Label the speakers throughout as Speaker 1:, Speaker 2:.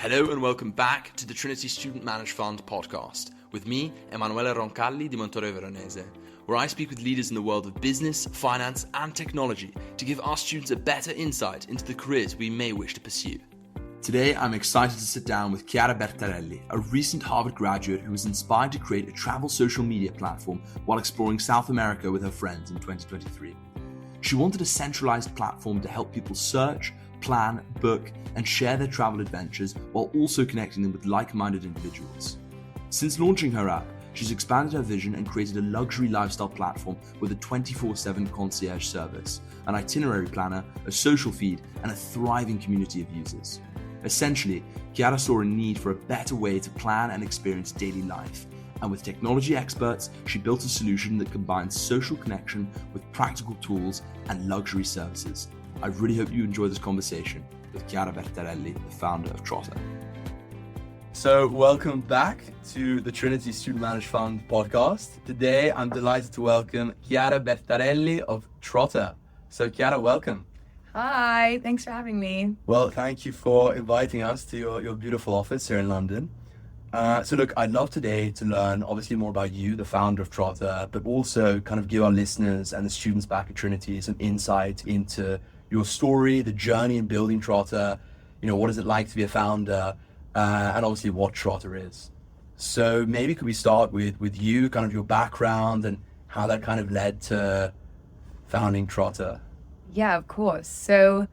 Speaker 1: Hello and welcome back to the Trinity Student Managed Fund podcast with me, Emanuele Roncalli di Montorio-Veronese, where I speak with leaders in the world of business, finance and technology to give our students a better insight into the careers we may wish to pursue. Today, I'm excited to sit down with Chiara Bertarelli, a recent Harvard graduate who was inspired to create a travel social media platform while exploring South America with her friends in 2023. She wanted a centralized platform to help people search, plan, book, and share their travel adventures while also connecting them with like-minded individuals. Since launching her app, she's expanded her vision and created a luxury lifestyle platform with a 24/7 concierge service, an itinerary planner, a social feed, and a thriving community of users. Essentially, Chiara saw a need for a better way to plan and experience daily life, and with technology experts, she built a solution that combines social connection with practical tools and luxury services. I really hope you enjoy this conversation with Chiara Bertarelli, the founder of Trotter. So welcome back to the Trinity Student Managed Fund podcast. Today, I'm delighted to welcome Chiara Bertarelli of Trotter. So Chiara, welcome.
Speaker 2: Hi, thanks for having me.
Speaker 1: Well, thank you for inviting us to your beautiful office here in London. So look, I'd love today to learn obviously more about you, the founder of Trotter, but also kind of give our listeners and the students back at Trinity some insight into your story, the journey in building Trotter, what is it like to be a founder, and obviously what Trotter is. So maybe could we start with you, kind of your background and how that kind of led to founding Trotter?
Speaker 2: Yeah, of course. So,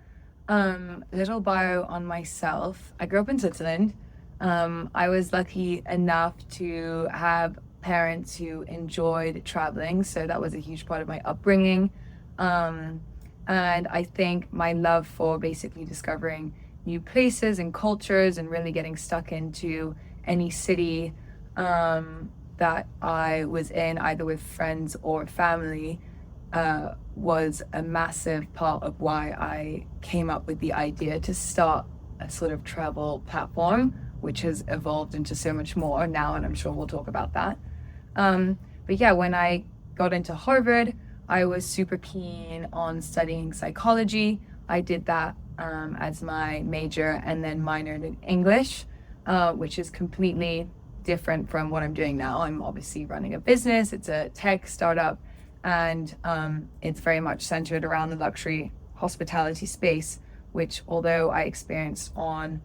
Speaker 2: little bio on myself. I grew up in Switzerland. I was lucky enough to have parents who enjoyed traveling, so that was a huge part of my upbringing. And I think my love for basically discovering new places and cultures and really getting stuck into any city that I was in, either with friends or family, was a massive part of why I came up with the idea to start a sort of travel platform, which has evolved into so much more now, and I'm sure we'll talk about that. But yeah, when I got into Harvard, I was super keen on studying psychology. I did that as my major and then minored in English, which is completely different from what I'm doing now. I'm obviously running a business. It's a tech startup, and it's very much centered around the luxury hospitality space, which although I experienced on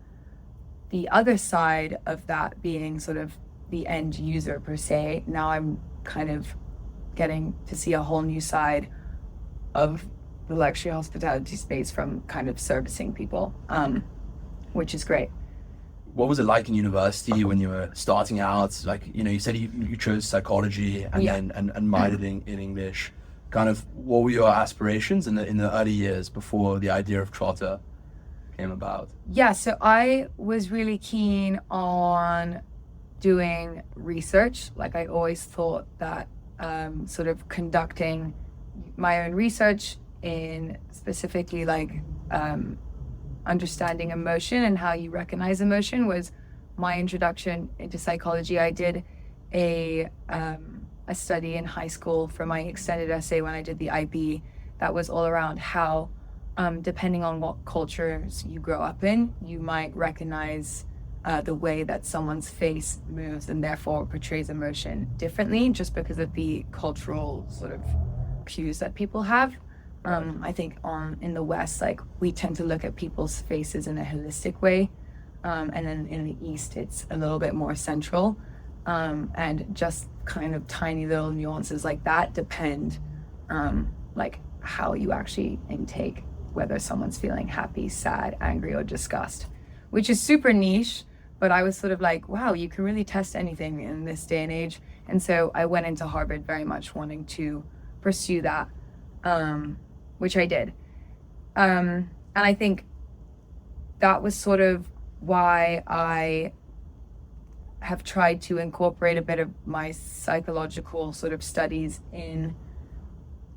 Speaker 2: the other side of that being sort of the end user per se, now I'm kind of getting to see a whole new side of the luxury hospitality space from kind of servicing people, which is great.
Speaker 1: What was it like in university when you were starting out? Like, you said you chose psychology and then minored in English. Kind of, what were your aspirations in the early years before the idea of Trotter came about?
Speaker 2: Yeah, so I was really keen on doing research. Like, I always thought that sort of conducting my own research in specifically like understanding emotion and how you recognize emotion was my introduction into psychology. I did a study in high school for my extended essay when I did the IB that was all around how depending on what cultures you grow up in, you might recognize the way that someone's face moves and therefore portrays emotion differently just because of the cultural sort of cues that people have. I think in the West, like we tend to look at people's faces in a holistic way. And then in the East, it's a little bit more central. And just kind of tiny little nuances like that depend like how you actually intake whether someone's feeling happy, sad, angry, or disgust, which is super niche. But I was sort of like, wow, you can really test anything in this day and age. And so I went into Harvard very much wanting to pursue that, which I did. And I think that was sort of why I have tried to incorporate a bit of my psychological sort of studies in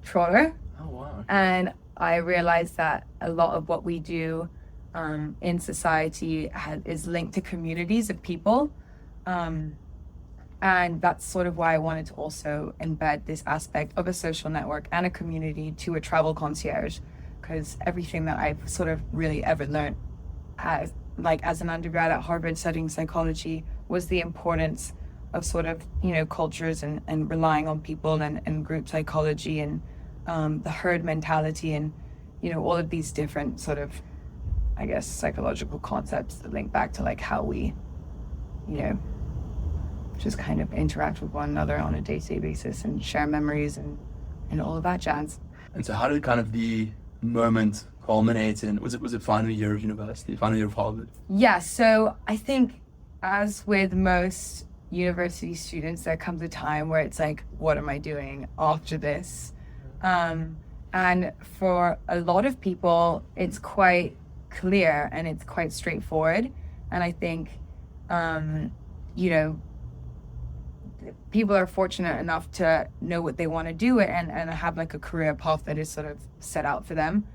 Speaker 2: Trotter.
Speaker 1: Oh, wow.
Speaker 2: And I realized that a lot of what we do in society is linked to communities of people. And that's sort of why I wanted to also embed this aspect of a social network and a community to a travel concierge, because everything that I've sort of really ever learned like as an undergrad at Harvard studying psychology, was the importance of sort of, cultures and relying on people and group psychology and the herd mentality and, all of these different sort of, I guess, psychological concepts that link back to like how we, just kind of interact with one another on a day-to-day basis and share memories and all of that jazz.
Speaker 1: And so how did kind of the moment culminate in, was it final year of university, final year of Harvard?
Speaker 2: Yeah, so I think as with most university students, there comes a time where it's like, what am I doing after this? And for a lot of people, it's quite clear and it's quite straightforward. And I think, people are fortunate enough to know what they want to do and have like a career path that is sort of set out for them.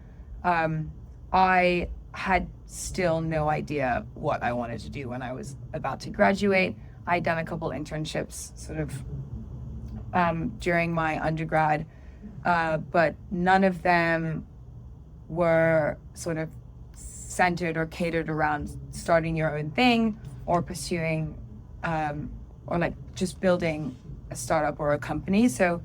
Speaker 2: I had still no idea what I wanted to do when I was about to graduate. I'd done a couple internships sort of during my undergrad, but none of them were sort of centered or catered around starting your own thing or pursuing or like just building a startup or a company. So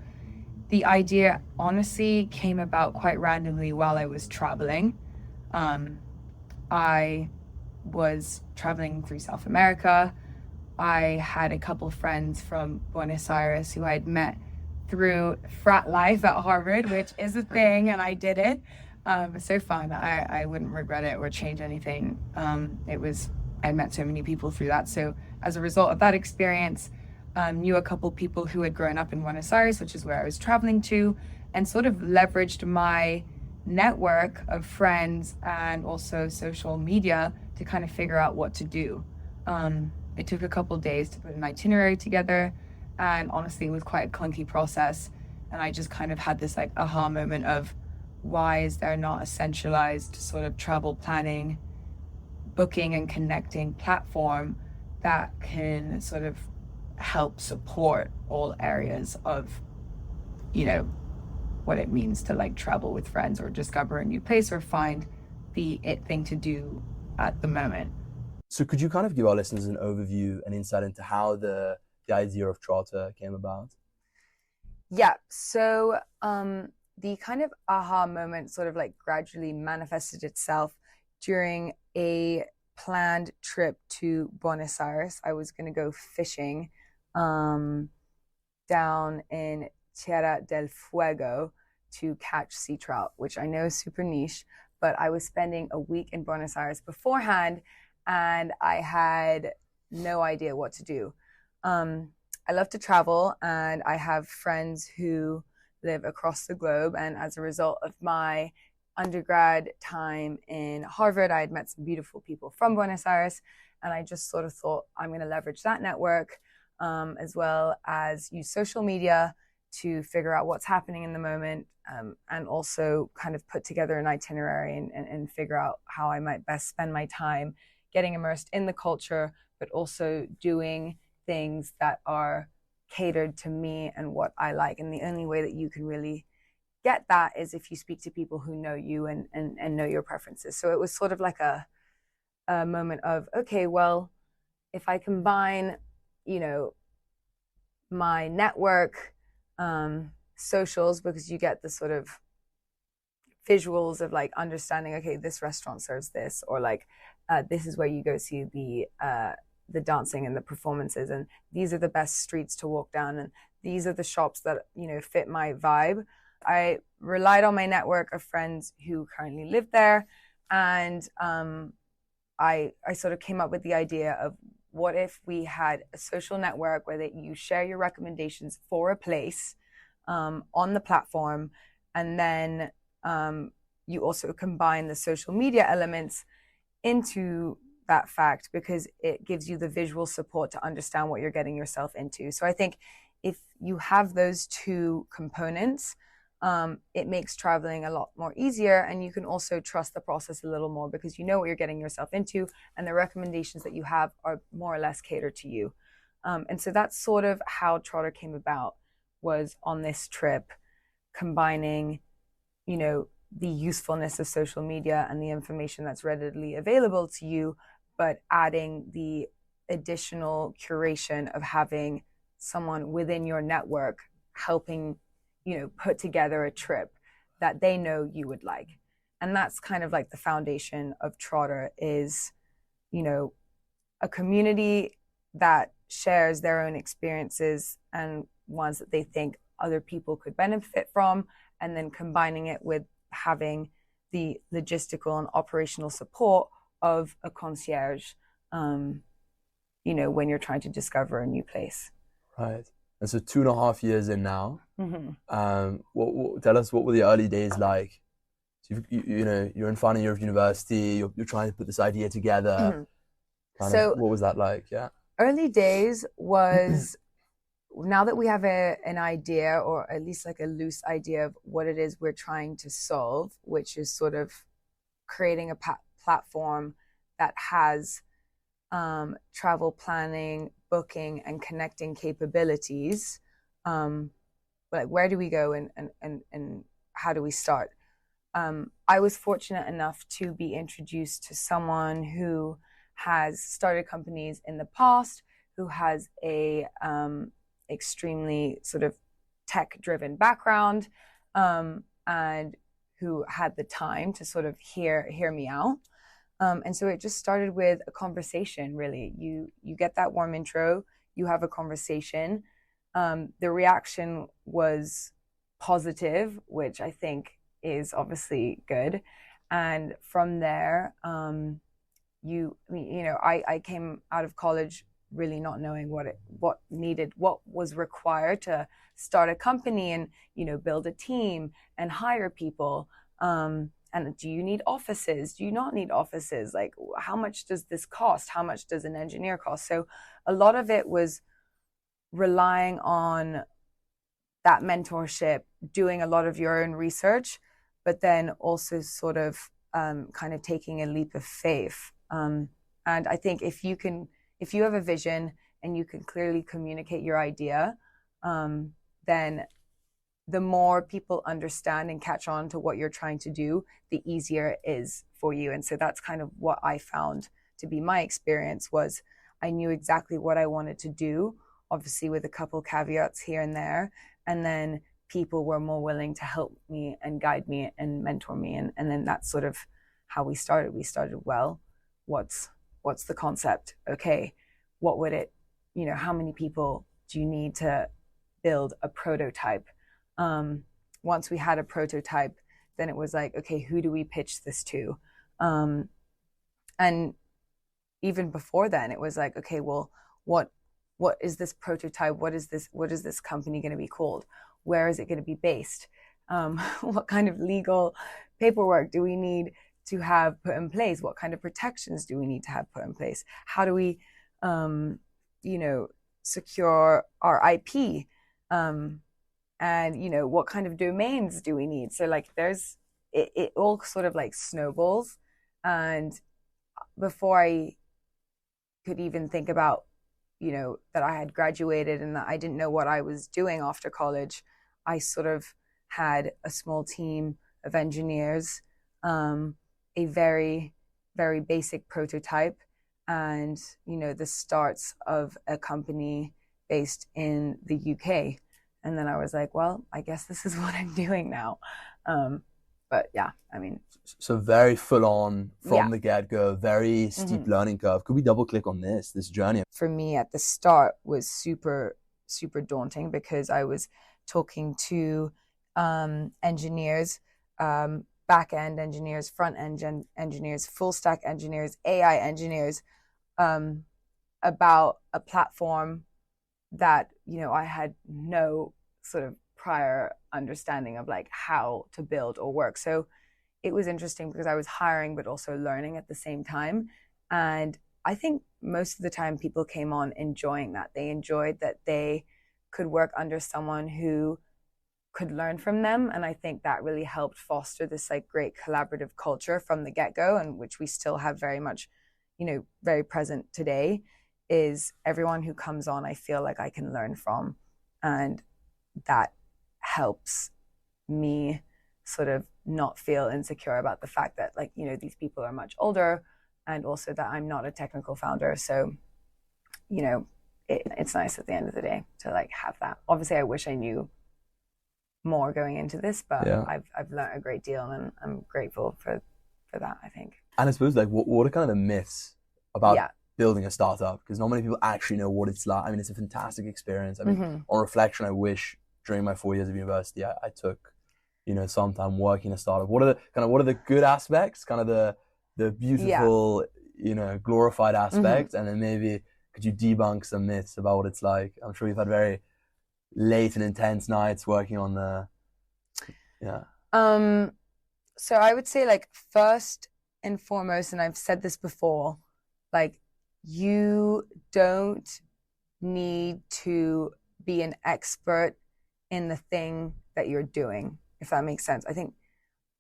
Speaker 2: the idea honestly came about quite randomly while I was traveling. I was traveling through South America. I had a couple friends from Buenos Aires who I'd met through frat life at Harvard, which is a thing, and I did it. It's so fun. I wouldn't regret it or change anything. I met so many people through that. So as a result of that experience, knew a couple people who had grown up in Buenos Aires, which is where I was traveling to, and sort of leveraged my network of friends and also social media to kind of figure out what to do. It took a couple days to put an itinerary together, and honestly, it was quite a clunky process. And I just kind of had this like aha moment of, why is there not a centralized sort of travel planning, booking and connecting platform that can sort of help support all areas of, what it means to like travel with friends or discover a new place or find the it thing to do at the moment.
Speaker 1: So could you kind of give our listeners an overview and insight into how the idea of Trotter came about?
Speaker 2: Yeah, so the kind of aha moment sort of like gradually manifested itself during a planned trip to Buenos Aires. I was going to go fishing down in Tierra del Fuego to catch sea trout, which I know is super niche, but I was spending a week in Buenos Aires beforehand and I had no idea what to do. I love to travel and I have friends who live across the globe, and as a result of my undergrad time in Harvard, I had met some beautiful people from Buenos Aires, and I just sort of thought I'm going to leverage that network as well as use social media to figure out what's happening in the moment, and also kind of put together an itinerary and figure out how I might best spend my time getting immersed in the culture, but also doing things that are catered to me and what I like. And the only way that you can really get that is if you speak to people who know you and know your preferences. So it was sort of like a moment of, okay, well, if I combine, my network, socials, because you get the sort of visuals of like understanding, okay, this restaurant serves this, or like this is where you go see the dancing and the performances, and these are the best streets to walk down, and these are the shops that fit my vibe. I relied on my network of friends who currently live there, and I sort of came up with the idea of, what if we had a social network where that you share your recommendations for a place on the platform, and then you also combine the social media elements into that fact, because it gives you the visual support to understand what you're getting yourself into. So I think if you have those two components, it makes traveling a lot more easier, and you can also trust the process a little more because you know what you're getting yourself into, and the recommendations that you have are more or less catered to you. And so that's sort of how Trotter came about, was on this trip, combining, the usefulness of social media and the information that's readily available to you, but adding the additional curation of having someone within your network helping, put together a trip that they know you would like. And that's kind of like the foundation of Trotter is, a community that shares their own experiences and ones that they think other people could benefit from, and then combining it with having the logistical and operational support of a concierge, when you're trying to discover a new place.
Speaker 1: Right. And so 2.5 years in now,
Speaker 2: Mm-hmm.
Speaker 1: tell us, what were the early days like? So you're in final year of university, you're trying to put this idea together.
Speaker 2: Mm-hmm.
Speaker 1: What was that like? Yeah.
Speaker 2: Early days was, now that we have an idea, or at least like a loose idea of what it is we're trying to solve, which is sort of creating a platform that has travel planning, booking, and connecting capabilities. Like, where do we go and how do we start? I was fortunate enough to be introduced to someone who has started companies in the past, who has a extremely sort of tech-driven background, and who had the time to sort of hear me out. And so it just started with a conversation, really. You get that warm intro, you have a conversation. The reaction was positive, which I think is obviously good. And from there, I came out of college really not knowing what was required to start a company and, build a team and hire people. And do you need offices? Do you not need offices? Like, how much does this cost? How much does an engineer cost? So a lot of it was relying on that mentorship, doing a lot of your own research, but then also sort of kind of taking a leap of faith. And I think if you have a vision and you can clearly communicate your idea, then the more people understand and catch on to what you're trying to do, the easier it is for you. And so that's kind of what I found to be my experience. Was I knew exactly what I wanted to do, obviously with a couple caveats here and there. And then people were more willing to help me and guide me and mentor me. And then that's sort of how we started. We started, well, what's the concept? Okay, what would it, how many people do you need to build a prototype? Once we had a prototype, then it was like, okay, who do we pitch this to? And even before then, it was like, okay, well, what is this prototype? What is this company going to be called? Where is it going to be based? What kind of legal paperwork do we need to have put in place? What kind of protections do we need to have put in place? How do we, secure our IP? And what kind of domains do we need? So like it all sort of like snowballs. And before I could even think about, that I had graduated and that I didn't know what I was doing after college, I sort of had a small team of engineers, a very, very basic prototype, and, the starts of a company based in the UK. And then I was like, well, I guess this is what I'm doing now. But yeah, I mean.
Speaker 1: So very full on from the get-go, very steep learning curve. Could we double click on this journey?
Speaker 2: For me at the start was super, super daunting, because I was talking to engineers, back-end engineers, front-end engineers, full-stack engineers, AI engineers, about a platform that, I had no sort of prior understanding of like how to build or work. So it was interesting because I was hiring, but also learning at the same time. And I think most of the time people came on enjoying that. They enjoyed that they could work under someone who could learn from them. And I think that really helped foster this like great collaborative culture from the get-go, and which we still have very much, very present today. Is everyone who comes on, I feel like I can learn from. And that helps me sort of not feel insecure about the fact that, like, these people are much older and also that I'm not a technical founder. So, you know, it's nice at the end of the day to like have that. Obviously, I wish I knew more going into this, but I've learned a great deal, and I'm grateful for that, I think.
Speaker 1: And I suppose, like, what are kind of the myths about building a startup? Because not many people actually know what it's like. I mean, it's a fantastic experience. I mean, on reflection, I wish during my 4 years of university, I took, some time working in a startup. What are the good aspects? Kind of the beautiful, glorified aspects, and then maybe could you debunk some myths about what it's like? I'm sure you've had very late and intense nights working on the,
Speaker 2: So I would say, like, first and foremost, and I've said this before, like, you don't need to be an expert in the thing that you're doing, if that makes sense. I think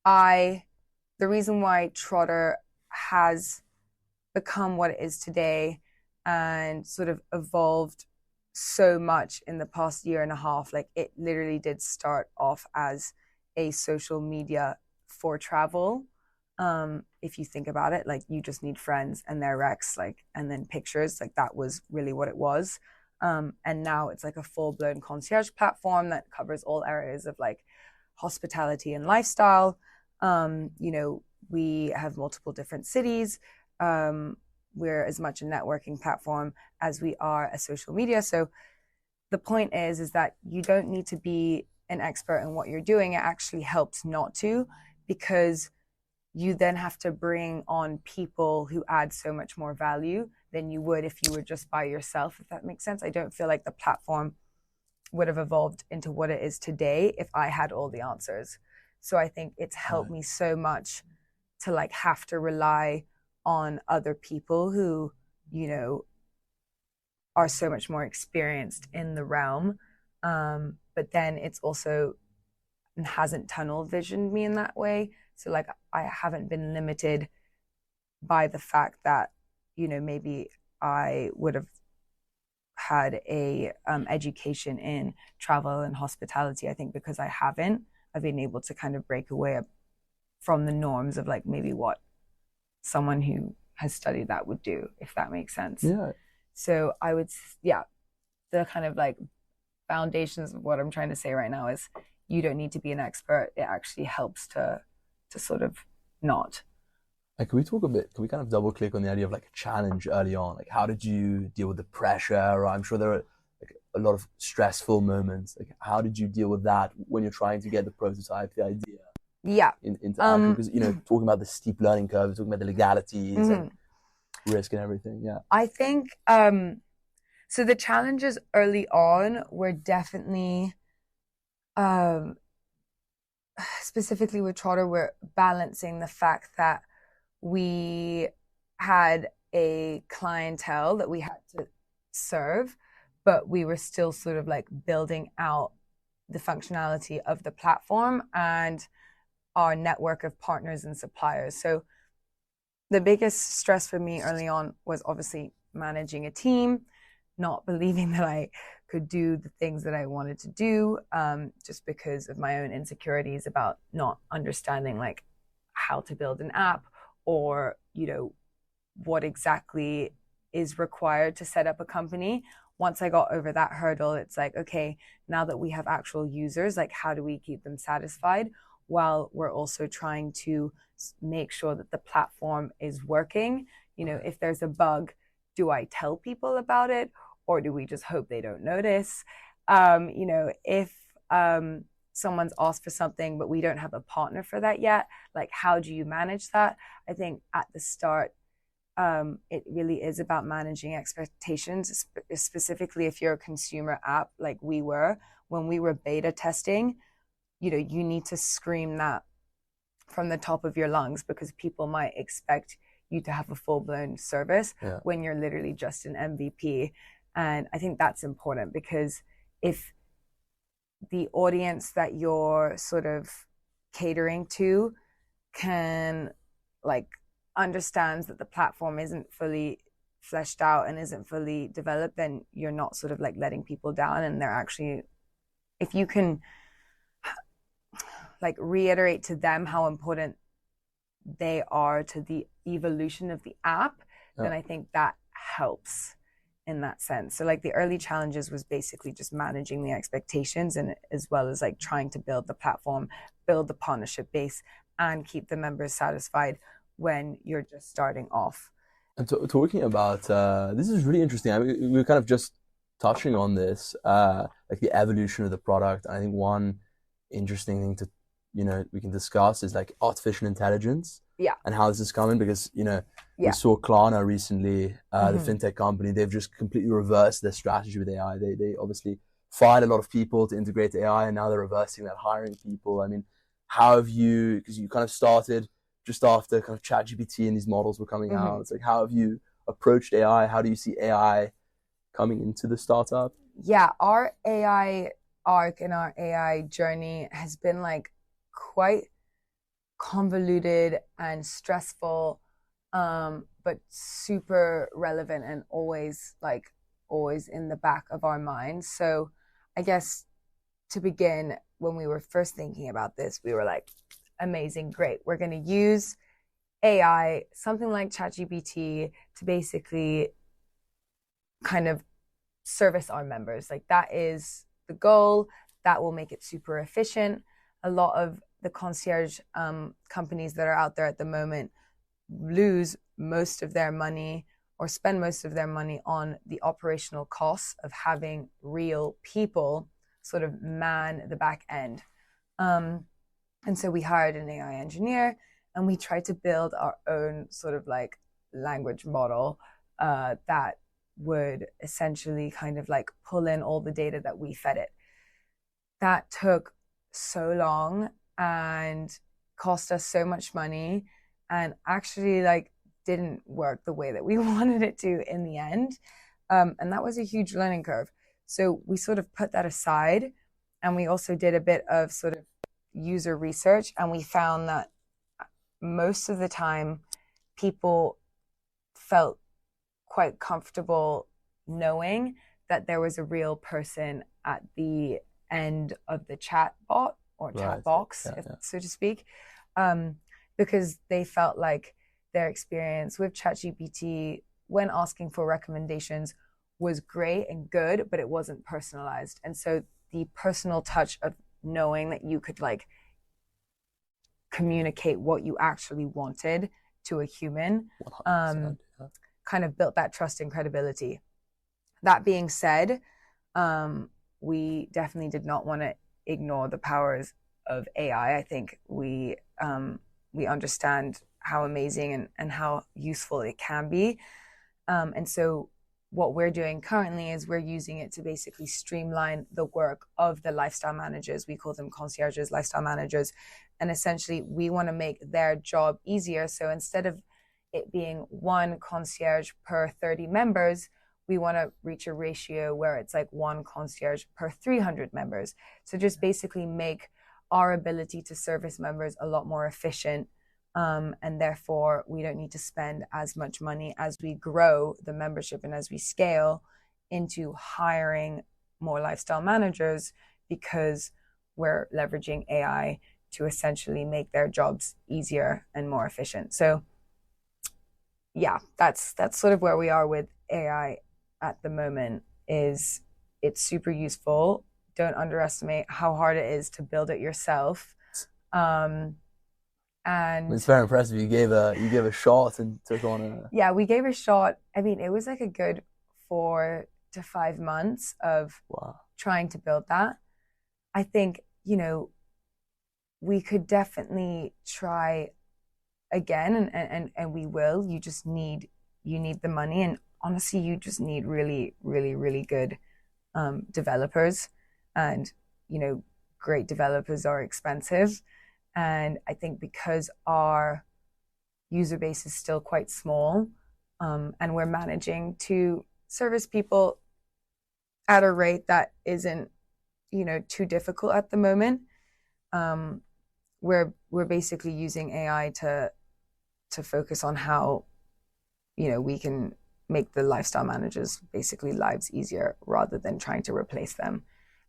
Speaker 2: the reason why Trotter has become what it is today and sort of evolved so much in the past year and a half, like, it literally did start off as a social media for travel. If you think about it, like, you just need friends and their recs, like, and then pictures, like, that was really what it was. And now it's like a full-blown concierge platform that covers all areas of like hospitality and lifestyle. We have multiple different cities. We're as much a networking platform as we are a social media. So the point is that you don't need to be an expert in what you're doing. It actually helps not to, because you then have to bring on people who add so much more value than you would if you were just by yourself, if that makes sense. I don't feel like the platform would have evolved into what it is today if I had all the answers. So I think it's helped me so much to like have to rely on other people who, are so much more experienced in the realm. But then it's also hasn't tunnel visioned me in that way. So like I haven't been limited by the fact that, maybe I would have had a education in travel and hospitality. I think because I haven't, I've been able to kind of break away from the norms of like maybe what someone who has studied that would do, if that makes sense.
Speaker 1: Yeah.
Speaker 2: So I would, the kind of like foundations of what I'm trying to say right now is you don't need to be an expert. It actually helps to sort of not.
Speaker 1: Like, can we kind of double click on the idea of like a challenge early on? Like, how did you deal with the pressure? Or I'm sure there are like a lot of stressful moments. Like, how did you deal with that when you're trying to get the prototype, the idea?
Speaker 2: Yeah.
Speaker 1: Into action? Because, talking about the steep learning curve, talking about the legalities and risk and everything. Yeah.
Speaker 2: I think, so the challenges early on were definitely, specifically with Trotter, we're balancing the fact that we had a clientele that we had to serve, but we were still sort of like building out the functionality of the platform and our network of partners and suppliers. So the biggest stress for me early on was obviously managing a team, not believing that I could do the things that I wanted to do, just because of my own insecurities about not understanding like how to build an app or, what exactly is required to set up a company. Once I got over that hurdle, it's like, okay, now that we have actual users, like how do we keep them satisfied while we're also trying to make sure that the platform is working? If there's a bug, do I tell people about it or do we just hope they don't notice? If someone's asked for something but we don't have a partner for that yet, like how do you manage that? I think at the start, it really is about managing expectations, specifically if you're a consumer app like we were. When we were beta testing, you need to scream that from the top of your lungs because people might expect you to have a full-blown service when you're literally just an MVP. And I think that's important because if the audience that you're sort of catering to can like understands that the platform isn't fully fleshed out and isn't fully developed, then you're not sort of like letting people down. And they're actually, if you can like reiterate to them how important they are to the evolution of the app, then I think that helps in that sense. So like the early challenges was basically just managing the expectations, and as well as like trying to build the platform, build the partnership base, and keep the members satisfied when you're just starting off.
Speaker 1: And talking about this is really interesting. I mean, we are kind of just touching on this, like the evolution of the product. I think one interesting thing to, we can discuss is like artificial intelligence.
Speaker 2: Yeah.
Speaker 1: And how this is coming, because,
Speaker 2: Yeah.
Speaker 1: we saw Klarna recently, the fintech company, they've just completely reversed their strategy with AI. They obviously fired a lot of people to integrate AI, and now they're reversing that, hiring people. I mean, how have you, because you kind of started just after kind of ChatGPT and these models were coming out, it's like, how have you approached AI? How do you see AI coming into the startup?
Speaker 2: Yeah, our AI arc and our AI journey has been like quite convoluted and stressful, but super relevant and always in the back of our minds. So I guess to begin, when we were first thinking about this, we were like, amazing, great. We're going to use AI, something like ChatGPT, to basically kind of service our members. Like that is the goal. That will make it super efficient. A lot of the concierge companies that are out there at the moment lose most of their money or spend most of their money on the operational costs of having real people sort of man the back end. And so we hired an AI engineer, and we tried to build our own sort of like language model that would essentially kind of like pull in all the data that we fed it. That took so long and cost us so much money, and actually like didn't work the way that we wanted it to in the end. And that was a huge learning curve. So we sort of put that aside, and we also did a bit of sort of user research, and we found that most of the time people felt quite comfortable knowing that there was a real person at the end of the chat bot or chat box, so to speak, because they felt like their experience with ChatGPT when asking for recommendations was great and good, but it wasn't personalized. And so the personal touch of knowing that you could like communicate what you actually wanted to a human kind of built that trust and credibility. That being said, we definitely did not want to ignore the powers of AI. I think we understand how amazing and how useful it can be. And so what we're doing currently is we're using it to basically streamline the work of the lifestyle managers. We call them concierges, lifestyle managers. And essentially we want to make their job easier. So instead of it being one concierge per 30 members, we want to reach a ratio where it's like one concierge per 300 members. So just basically make our ability to service members a lot more efficient. And therefore, we don't need to spend as much money as we grow the membership and as we scale into hiring more lifestyle managers, because we're leveraging AI to essentially make their jobs easier and more efficient. So yeah, that's sort of where we are with AI at the moment. Is it's super useful. Don't underestimate how hard it is to build it yourself. And
Speaker 1: it's very impressive. You gave a shot and took on a...
Speaker 2: Yeah, we gave a shot. I mean, it was like a good 4 to 5 months of trying to build that. I think, we could definitely try again, and we will. You need the money, and honestly, you just need really, really, really good developers, and great developers are expensive. And I think because our user base is still quite small, and we're managing to service people at a rate that isn't, too difficult at the moment, we're basically using AI to focus on how, we can make the lifestyle managers basically lives easier rather than trying to replace them.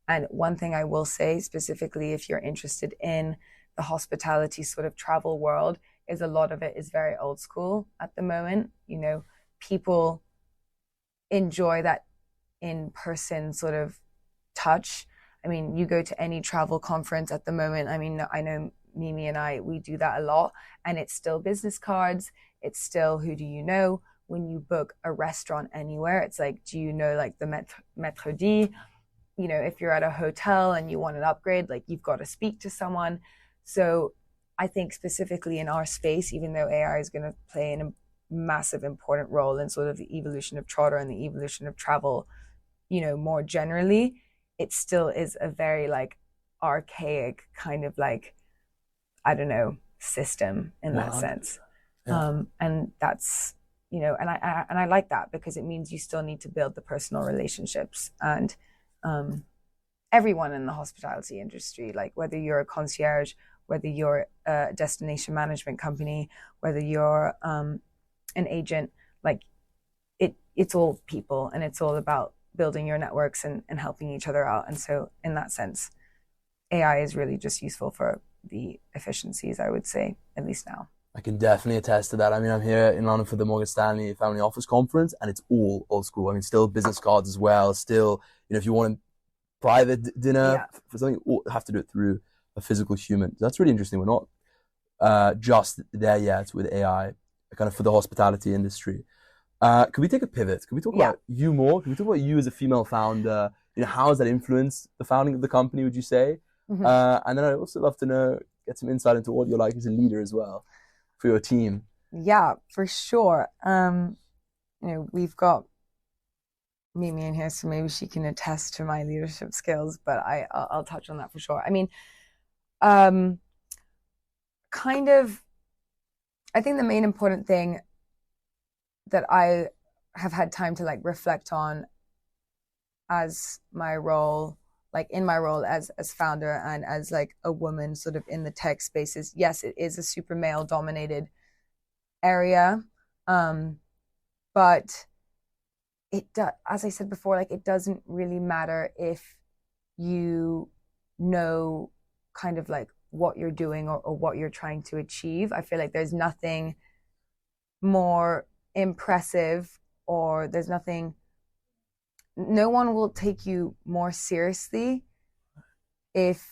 Speaker 2: And one thing I will say specifically, if you're interested in the hospitality sort of travel world, is a lot of it is very old school at the moment. You know, people enjoy that in-person sort of touch. I mean, you go to any travel conference at the moment. I mean, I know Mimi and I, we do that a lot, and it's still business cards. It's still who do you know. When you book a restaurant anywhere, it's like, do you know like the Maître d'? You know, if you're at a hotel and you want an upgrade, like you've got to speak to someone. So I think specifically in our space, even though AI is going to play a massive important role in sort of the evolution of Trotter and the evolution of travel, you know, more generally, it still is a very like archaic kind of like, I don't know, system in that sense. Yeah. And that's, you know, and I like that because it means you still need to build the personal relationships. And everyone in the hospitality industry, like whether you're a concierge, whether you're a destination management company, whether you're an agent, like it's all people, and it's all about building your networks and helping each other out. And so in that sense, AI is really just useful for the efficiencies, I would say, at least now.
Speaker 1: I can definitely attest to that. I mean, I'm here in London for the Morgan Stanley Family Office Conference, and it's all old school. I mean, still business cards as well. Still, you know, if you want a private dinner for something, you have to do it through a physical human. That's really interesting. We're not just there yet with AI, kind of for the hospitality industry. Could we take a pivot? Could we talk about you more? Could we talk about you as a female founder? You know, how has that influenced the founding of the company, would you say? Mm-hmm. And then I'd also love to get some insight into what you're like as a leader as well for your team.
Speaker 2: Yeah, for sure. You know, we've got Mimi in here, so maybe she can attest to my leadership skills, but I'll touch on that for sure. I mean, kind of, I think the main important thing that I have had time to like reflect on as my role, like in my role as founder and as like a woman sort of in the tech space is, yes, it is a super male dominated area. But as I said before, like it doesn't really matter if you know kind of like what you're doing or what you're trying to achieve. I feel like there's nothing more impressive, or no one will take you more seriously if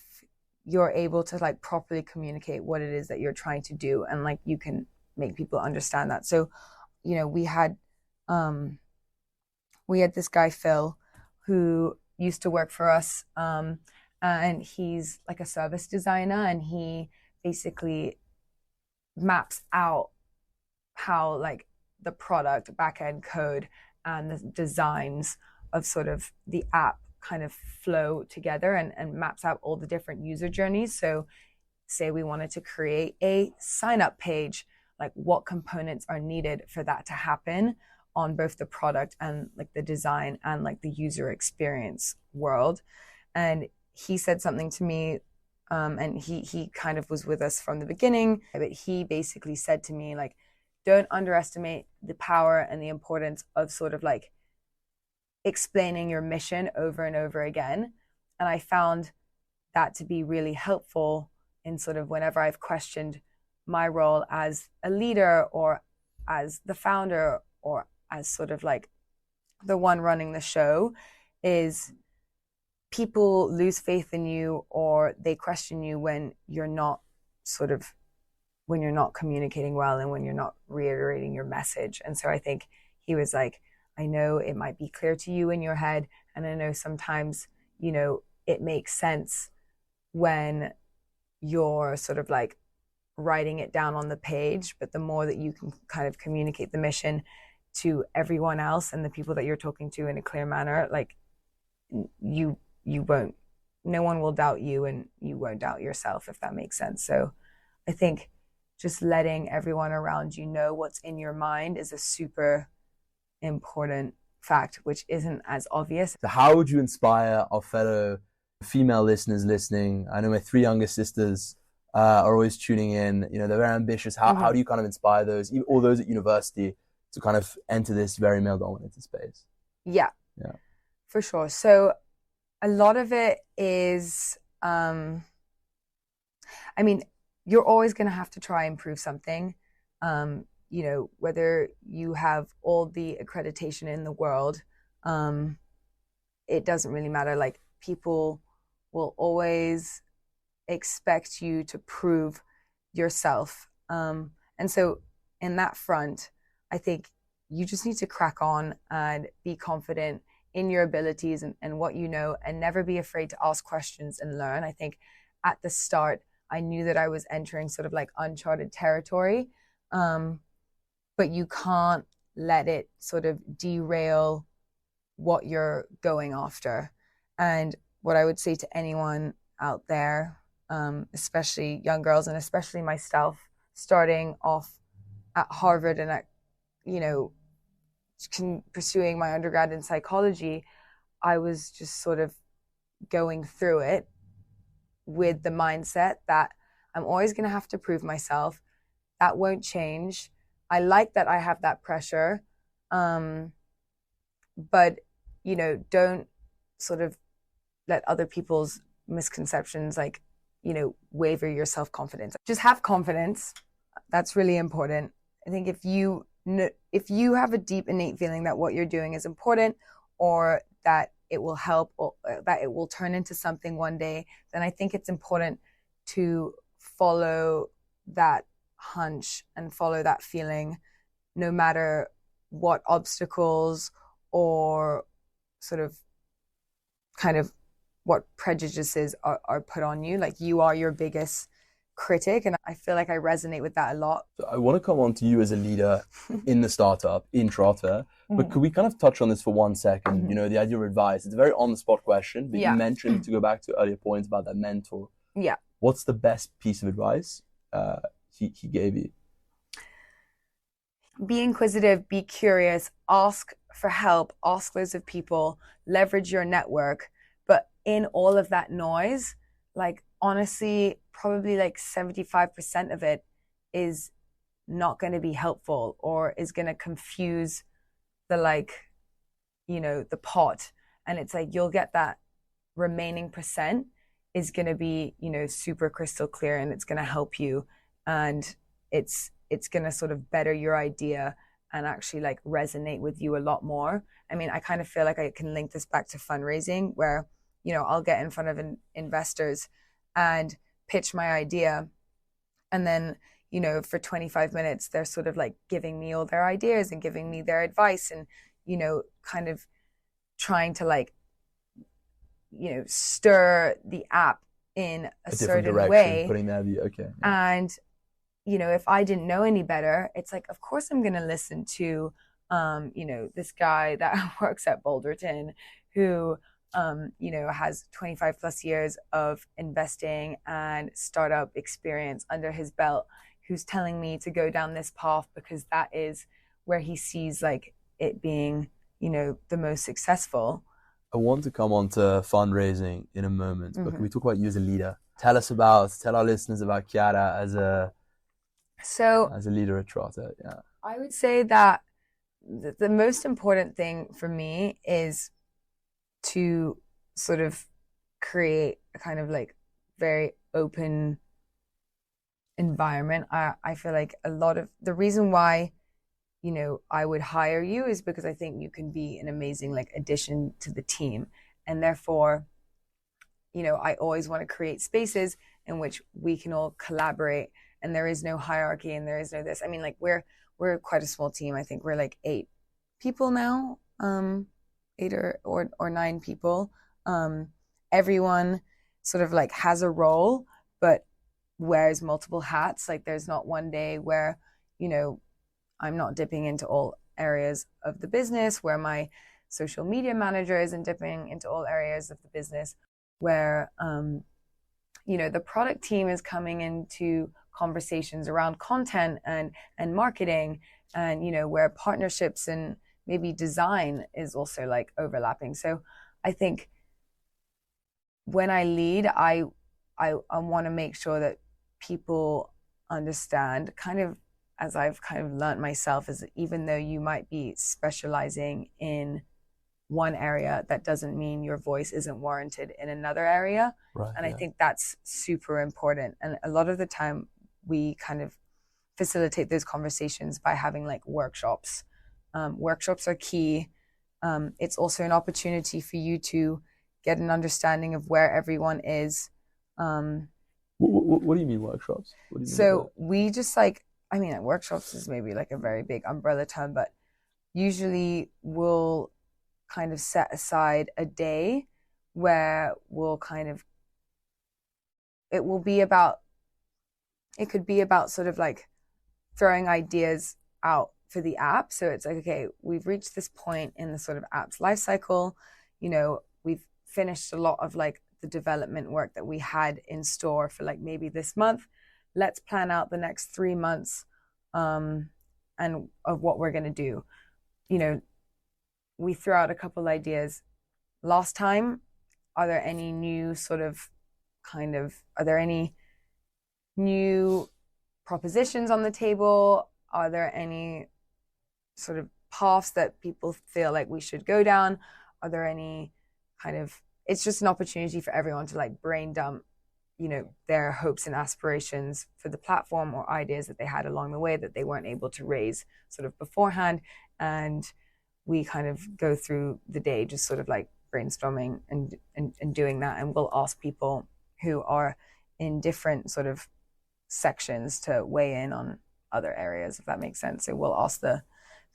Speaker 2: you're able to like properly communicate what it is that you're trying to do, and like you can make people understand that. So, you know, we had this guy Phil who used to work for us, and he's like a service designer, and he basically maps out how like the product back-end code and the designs of sort of the app kind of flow together and maps out all the different user journeys. So say we wanted to create a sign-up page, like what components are needed for that to happen on both the product and like the design and like the user experience world. And he said something to me, and he kind of was with us from the beginning, but he basically said to me, like, don't underestimate the power and the importance of sort of like explaining your mission over and over again. And I found that to be really helpful in sort of whenever I've questioned my role as a leader or as the founder or as sort of like the one running the show, is people lose faith in you or they question you when you're not communicating well and when you're not reiterating your message. And so I think he was like, I know it might be clear to you in your head, and I know sometimes, you know, it makes sense when you're sort of like writing it down on the page, but the more that you can kind of communicate the mission to everyone else and the people that you're talking to in a clear manner, like no one will doubt you and you won't doubt yourself, if that makes sense. So I think just letting everyone around you know what's in your mind is a super important fact, which isn't as obvious.
Speaker 1: So how would you inspire our fellow female listeners listening? I know my 3 youngest sisters are always tuning in. You know, they're very ambitious. How do you kind of inspire all those at university to kind of enter this very male-dominated space?
Speaker 2: Yeah, for sure. So a lot of it is, I mean, you're always going to have to try and prove something. You know, whether you have all the accreditation in the world, it doesn't really matter. Like, people will always expect you to prove yourself. And so in that front, I think you just need to crack on and be confident in your abilities and what you know, and never be afraid to ask questions and learn. I think at the start, I knew that I was entering sort of like uncharted territory, but you can't let it sort of derail what you're going after. And what I would say to anyone out there, especially young girls and especially myself, starting off at Harvard and at, you know, pursuing my undergrad in psychology, I was just sort of going through it with the mindset that I'm always going to have to prove myself. That won't change. I like that I have that pressure. But, you know, don't sort of let other people's misconceptions, like, you know, waver your self-confidence. Just have confidence. That's really important. I think if you have a deep innate feeling that what you're doing is important, or that it will help, or that it will turn into something one day, then I think it's important to follow that hunch and follow that feeling, no matter what obstacles or sort of kind of what prejudices are put on you. Like, you are your biggest critic, and I feel like I resonate with that a lot.
Speaker 1: So I want to come on to you as a leader in the startup, in Trotter, but could we kind of touch on this for 1 second? You know, the idea of advice. It's a very on-the-spot question, but you mentioned, to go back to earlier points about that mentor.
Speaker 2: Yeah.
Speaker 1: What's the best piece of advice he gave you?
Speaker 2: Be inquisitive, be curious, ask for help, ask loads of people, leverage your network. But in all of that noise, like, honestly, probably like 75% of it is not going to be helpful, or is going to confuse the, like, you know, the pot. And it's like, you'll get that remaining percent is going to be, you know, super crystal clear, and it's going to help you. And it's going to sort of better your idea and actually like resonate with you a lot more. I mean, I kind of feel like I can link this back to fundraising, where, you know, I'll get in front of investors and pitch my idea. And then, you know, for 25 minutes, they're sort of like giving me all their ideas and giving me their advice, and, you know, kind of trying to, like, you know, stir the app in a certain
Speaker 1: direction,
Speaker 2: way.
Speaker 1: Putting that view. Okay.
Speaker 2: And, you know, if I didn't know any better, it's like, of course I'm going to listen to, you know, this guy that works at Boulderton, who, you know, has 25 plus years of investing and startup experience under his belt, who's telling me to go down this path because that is where he sees, like, it being, you know, the most successful.
Speaker 1: I want to come on to fundraising in a moment, but can we talk about you as a leader? Tell our listeners about Chiara as a leader at Trotter. Yeah.
Speaker 2: I would say that the most important thing for me is to sort of create a kind of like very open environment. I feel like a lot of the reason why, you know, I would hire you is because I think you can be an amazing, like, addition to the team. And therefore, you know, I always want to create spaces in which we can all collaborate, and there is no hierarchy and there is no this. I mean, like, we're quite a small team. I think we're like 8 people now, 8 or 9 people. Everyone sort of like has a role, but wears multiple hats. Like, there's not one day where, you know, I'm not dipping into all areas of the business, where my social media manager isn't dipping into all areas of the business, where, you know, the product team is coming into conversations around content and marketing, and, you know, where partnerships and maybe design is also like overlapping. So I think when I lead, I want to make sure that people understand, kind of as I've kind of learned myself, is that even though you might be specializing in one area, that doesn't mean your voice isn't warranted in another area. Right, and I think that's super important. And a lot of the time we kind of facilitate those conversations by having like workshops. Workshops are key. It's also an opportunity for you to get an understanding of where everyone is.
Speaker 1: What do you mean workshops? What do you mean
Speaker 2: So we just like, I mean, workshops is maybe like a very big umbrella term, but usually we'll kind of set aside a day where we'll kind of, it could be about sort of like throwing ideas out for the app. So it's like, okay, we've reached this point in the sort of app's life cycle. You know, we've finished a lot of like the development work that we had in store for like maybe this month. Let's plan out the next 3 months and of what we're going to do. You know, we threw out a couple ideas last time. Are there any new sort of are there any new propositions on the table? Are there any sort of paths that people feel like we should go down? Are there any it's just an opportunity for everyone to like brain dump, you know, their hopes and aspirations for the platform or ideas that they had along the way that they weren't able to raise sort of beforehand. And we kind of go through the day just sort of like brainstorming and doing that. And we'll ask people who are in different sort of sections to weigh in on other areas, if that makes sense. So we'll ask the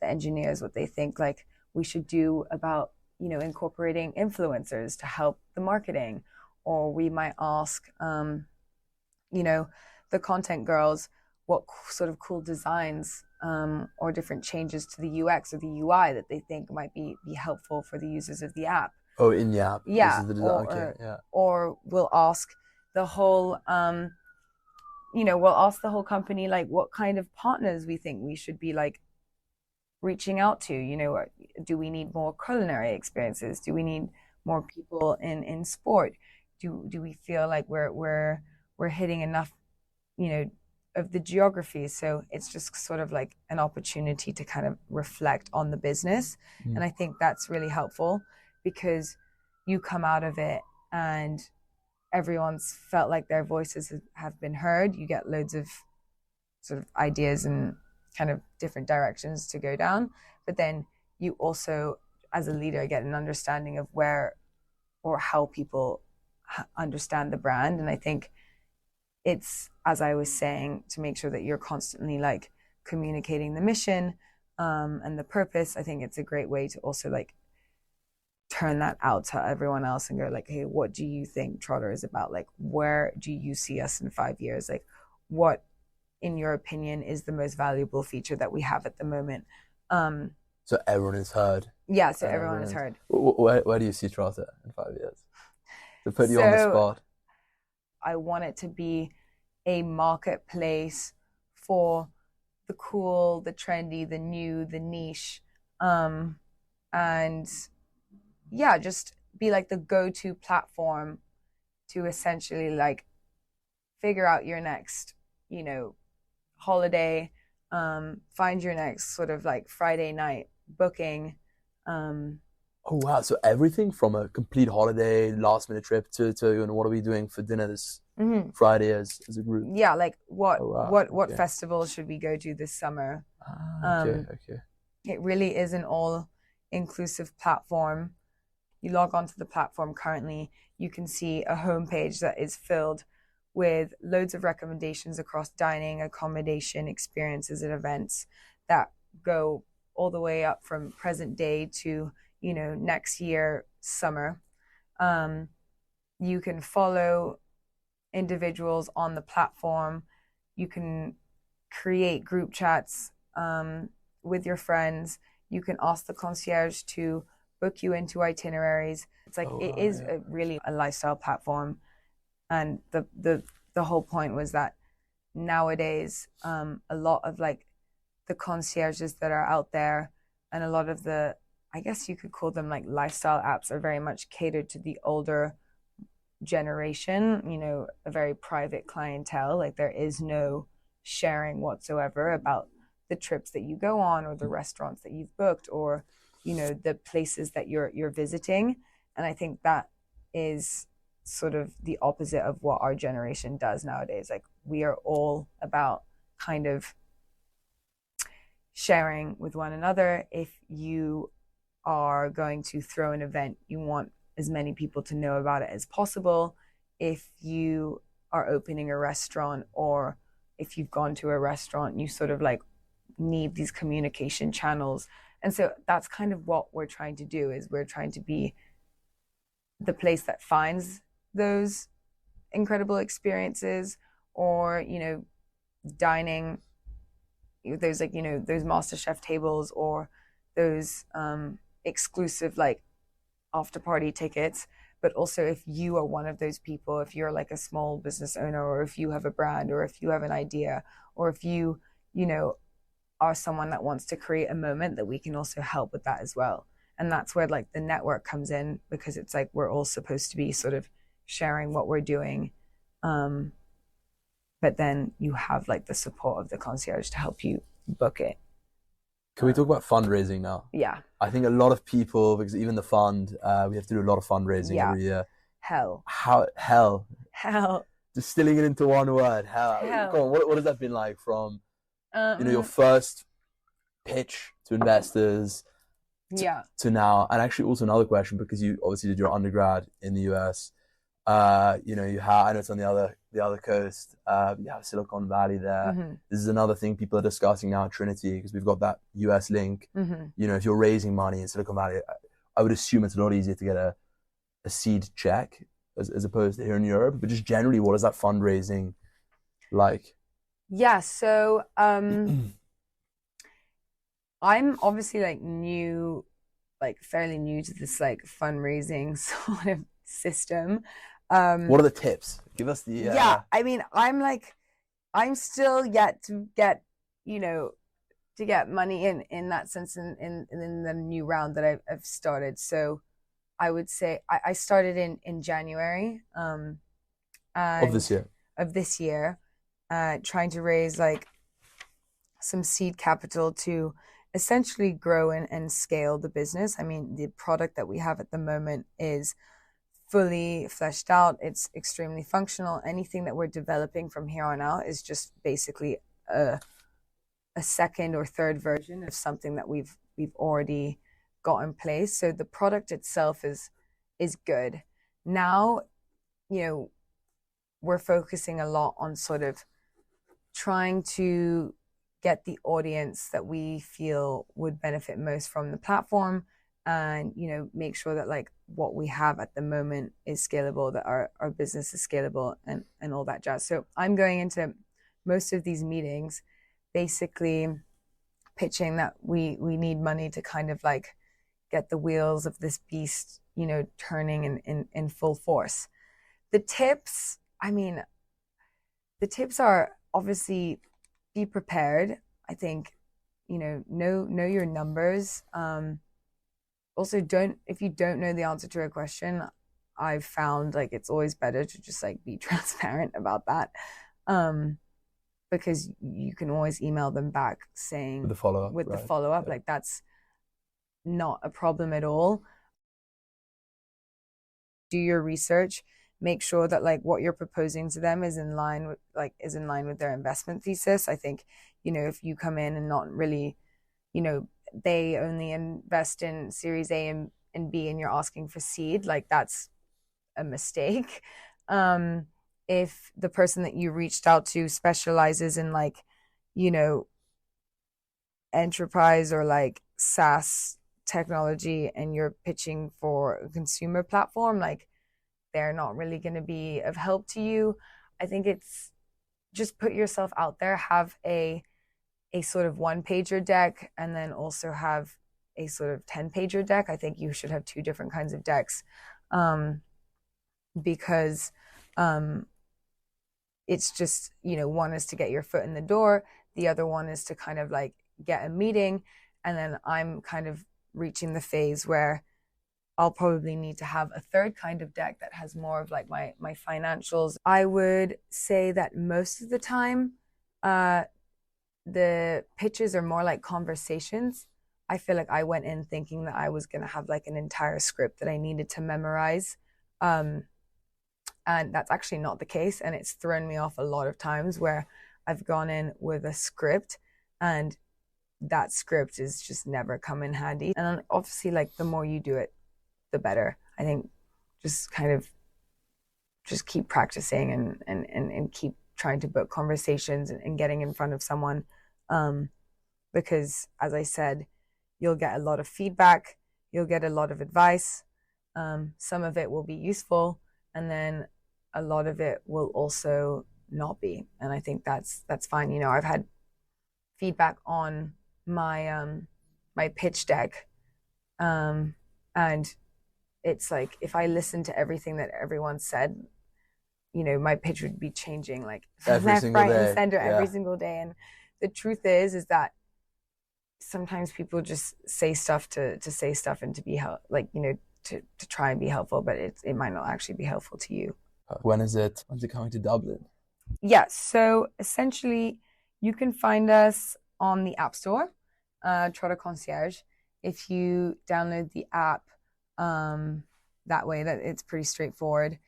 Speaker 2: engineers what they think like we should do about, you know, incorporating influencers to help the marketing. Or we might ask, you know, the content girls what sort of cool designs or different changes to the UX or the UI that they think might be helpful for the users of the app.
Speaker 1: Oh, in the app.
Speaker 2: Yeah. Or we'll ask the whole, you know, we'll ask the whole company like what kind of partners we think we should be like reaching out to. You know, do we need more culinary experiences? Do we need more people in sport? Do we feel like we're hitting enough, you know, of the geography? So it's just sort of like an opportunity to kind of reflect on the business. And I think that's really helpful because you come out of it and everyone's felt like their voices have been heard. You get loads of sort of ideas and kind of different directions to go down. But then you also, as a leader, get an understanding of where or how people understand the brand. And I think it's, as I was saying, to make sure that you're constantly like communicating the mission and the purpose. I think it's a great way to also like turn that out to everyone else and go like, hey, what do you think Trotter is about? Like, where do you see us in 5 years? Like, what, in your opinion, is the most valuable feature that we have at the moment?
Speaker 1: So everyone is heard.
Speaker 2: Yeah, so everyone is heard.
Speaker 1: Where do you see Trotter in 5 years? To put you on the spot.
Speaker 2: I want it to be a marketplace for the cool, the trendy, the new, the niche, and yeah, just be like the go-to platform to essentially like figure out your next, you know, holiday, find your next sort of like Friday night booking.
Speaker 1: Oh wow! So everything from a complete holiday, last minute trip to you know, what are we doing for dinner this Friday as a group?
Speaker 2: Yeah, like what festival should we go to this summer?
Speaker 1: Okay.
Speaker 2: It really is an all-inclusive platform. You log onto the platform currently, you can see a homepage that is filled with loads of recommendations across dining, accommodation, experiences, and events that go all the way up from present day to, you know, next year, summer. You can follow individuals on the platform. You can create group chats with your friends. You can ask the concierge to book you into itineraries. It's like, it is really a lifestyle platform. And the whole point was that nowadays, a lot of like the concierges that are out there and a lot of the, I guess you could call them like lifestyle apps, are very much catered to the older generation, you know, a very private clientele. Like there is no sharing whatsoever about the trips that you go on or the restaurants that you've booked or, you know, the places that you're visiting. And I think that is sort of the opposite of what our generation does nowadays. Like, we are all about kind of sharing with one another. If you are going to throw an event, you want as many people to know about it as possible. If you are opening a restaurant, or if you've gone to a restaurant, you sort of like need these communication channels. And so that's kind of what we're trying to do, is we're trying to be the place that finds those incredible experiences, or, you know, dining, there's like, you know, those MasterChef tables, or those exclusive like after party tickets. But also, if you are one of those people, if you're like a small business owner, or if you have a brand, or if you have an idea, or if you know, are someone that wants to create a moment, that we can also help with that as well. And that's where like the network comes in, because it's like we're all supposed to be sort of sharing what we're doing. But then you have like the support of the concierge to help you book it.
Speaker 1: Can we talk about fundraising now?
Speaker 2: Yeah.
Speaker 1: I think a lot of people, because even the fund, we have to do a lot of fundraising every year.
Speaker 2: Hell.
Speaker 1: Hell.
Speaker 2: Hell.
Speaker 1: Distilling it into one word. Hell. Come on, what has that been like from, you know, your first pitch to investors to now? And actually also another question, because you obviously did your undergrad in the US. You know, I know it's on the other coast. You have Silicon Valley there.
Speaker 2: Mm-hmm.
Speaker 1: This is another thing people are discussing now at Trinity, because we've got that US link.
Speaker 2: Mm-hmm.
Speaker 1: You know, if you're raising money in Silicon Valley, I would assume it's a lot easier to get a seed check as opposed to here in Europe. But just generally, what is that fundraising like?
Speaker 2: Yeah, so I'm obviously like fairly new to this like fundraising sort of system.
Speaker 1: What are the tips? Give us the
Speaker 2: yeah, I mean, I'm still yet to get, you know, to get money in that sense, in the new round that I've started. So I would say I started in January
Speaker 1: of this year,
Speaker 2: trying to raise like some seed capital to essentially grow and scale the business. I mean, the product that we have at the moment is fully fleshed out. It's extremely functional. Anything that we're developing from here on out is just basically a second or third version of something that we've already got in place. So the product itself is good. Now, you know, we're focusing a lot on sort of trying to get the audience that we feel would benefit most from the platform, and, you know, make sure that like what we have at the moment is scalable, that our business is scalable, and all that jazz. So I'm going into most of these meetings basically pitching that we need money to kind of like get the wheels of this beast, you know, turning in full force. The tips, I mean, the tips are obviously be prepared. I think, you know your numbers. Also, if you don't know the answer to a question, I've found like it's always better to just like be transparent about that, because you can always email them back saying
Speaker 1: with the follow-up.
Speaker 2: The follow-up, like that's not a problem at all. Do your research, make sure that like what you're proposing to them is in line with their investment thesis. I think, you know, if you come in and not really, you know, they only invest in Series A and B, and you're asking for seed, like that's a mistake. If the person that you reached out to specializes in like, you know, enterprise or like SaaS technology, and you're pitching for a consumer platform, like they're not really going to be of help to you. I think it's just put yourself out there, have a sort of 1-pager deck, and then also have a sort of 10-pager deck. I think you should have 2 different kinds of decks, because it's just, you know, one is to get your foot in the door, the other one is to kind of like get a meeting, and then I'm kind of reaching the phase where I'll probably need to have a third kind of deck that has more of like my financials. I would say that most of the time, the pitches are more like conversations. I feel like I went in thinking that I was going to have like an entire script that I needed to memorize. And that's actually not the case. And it's thrown me off a lot of times where I've gone in with a script and that script is just never come in handy. And obviously, like, the more you do it, the better. I think just kind of just keep practicing and keep trying to book conversations and getting in front of someone. Because as I said, you'll get a lot of feedback, you'll get a lot of advice. Some of it will be useful, and then a lot of it will also not be. And I think that's fine. You know, I've had feedback on my my pitch deck, and it's like, if I listened to everything that everyone said, you know, my pitch would be changing like left, right, and center every single day. And the truth is that sometimes people just say stuff to say stuff and to be like, you know, to try and be helpful, but it might not actually be helpful to you.
Speaker 1: When's it coming to Dublin?
Speaker 2: Yeah, so essentially you can find us on the App Store, Trotter Concierge. If you download the app, that way, that it's pretty straightforward.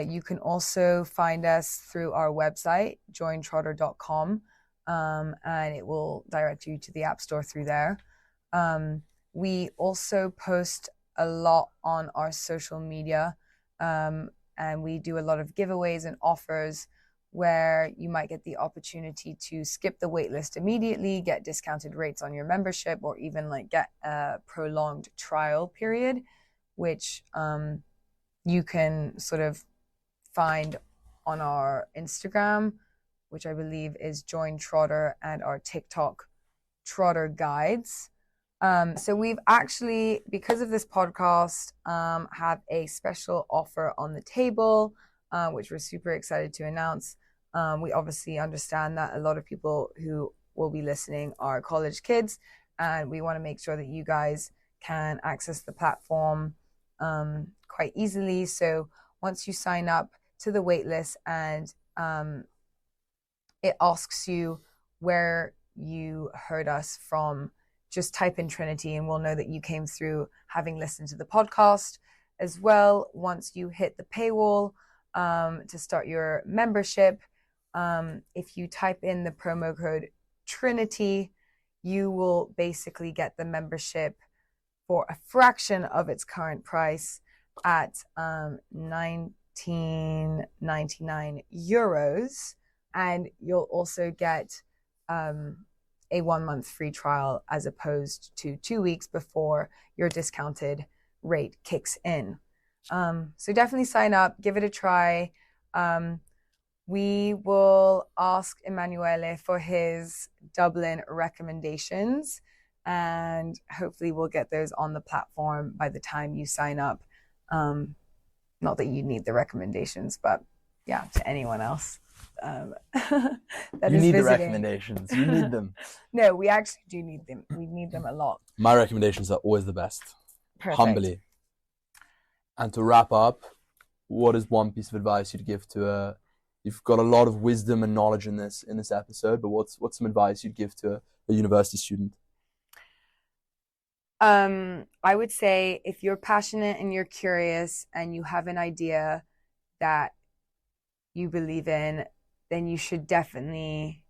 Speaker 2: You can also find us through our website, jointrotter.com, and it will direct you to the App Store through there. We also post a lot on our social media, and we do a lot of giveaways and offers where you might get the opportunity to skip the waitlist immediately, get discounted rates on your membership, or even like get a prolonged trial period, which you can sort of find on our Instagram, which I believe is Join Trotter, and our TikTok, Trotter Guides. So we've actually, because of this podcast, have a special offer on the table, which we're super excited to announce. We obviously understand that a lot of people who will be listening are college kids, and we want to make sure that you guys can access the platform quite easily. So once you sign up to the waitlist and it asks you where you heard us from, just type in Trinity and we'll know that you came through having listened to the podcast. As well, once you hit the paywall to start your membership, if you type in the promo code Trinity, you will basically get the membership for a fraction of its current price at €19.99, and you'll also get a 1 month free trial as opposed to 2 weeks before your discounted rate kicks in. So definitely sign up, give it a try. We will ask Emanuele for his Dublin recommendations, and hopefully we'll get those on the platform by the time you sign up. Not that you need the recommendations, but yeah, to anyone else.
Speaker 1: You need the recommendations. You need them.
Speaker 2: No, we actually do need them. We need them a lot.
Speaker 1: My recommendations are always the best.
Speaker 2: Perfect.
Speaker 1: Humbly. And to wrap up, what is one piece of advice you'd give to you've got a lot of wisdom and knowledge in this episode, but what's some advice you'd give to a university student?
Speaker 2: I would say, if you're passionate and you're curious and you have an idea that you believe in, then you should definitely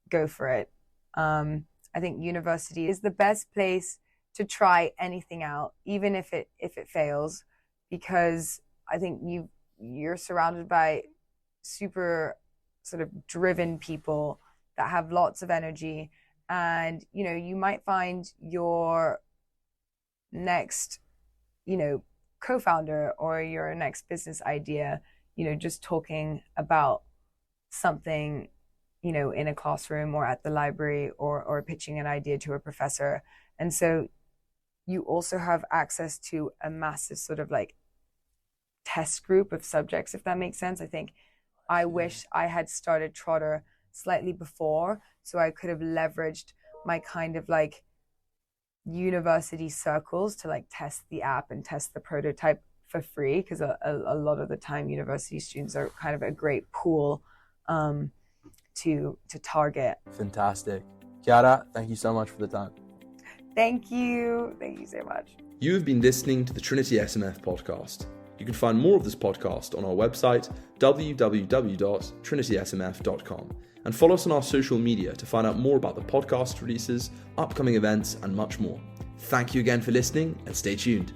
Speaker 2: go for it. I think university is the best place to try anything out, even if it fails, because I think you're surrounded by super sort of driven people that have lots of energy, and you might find your next co-founder or your next business idea just talking about something in a classroom or at the library, or pitching an idea to a professor. And so you also have access to a massive sort of like test group of subjects, if that makes sense. I think I wish I had started Trotter slightly before, so I could have leveraged my kind of like university circles to like test the app and test the prototype for free, because a lot of the time university students are kind of a great pool to target.
Speaker 1: Fantastic. Chiara, thank you so much for the time.
Speaker 2: Thank you so much.
Speaker 1: You have been listening to the Trinity SMF podcast. You can find more of this podcast on our website, www.trinitysmf.com, and follow us on our social media to find out more about the podcast releases, upcoming events, and much more. Thank you again for listening, and stay tuned.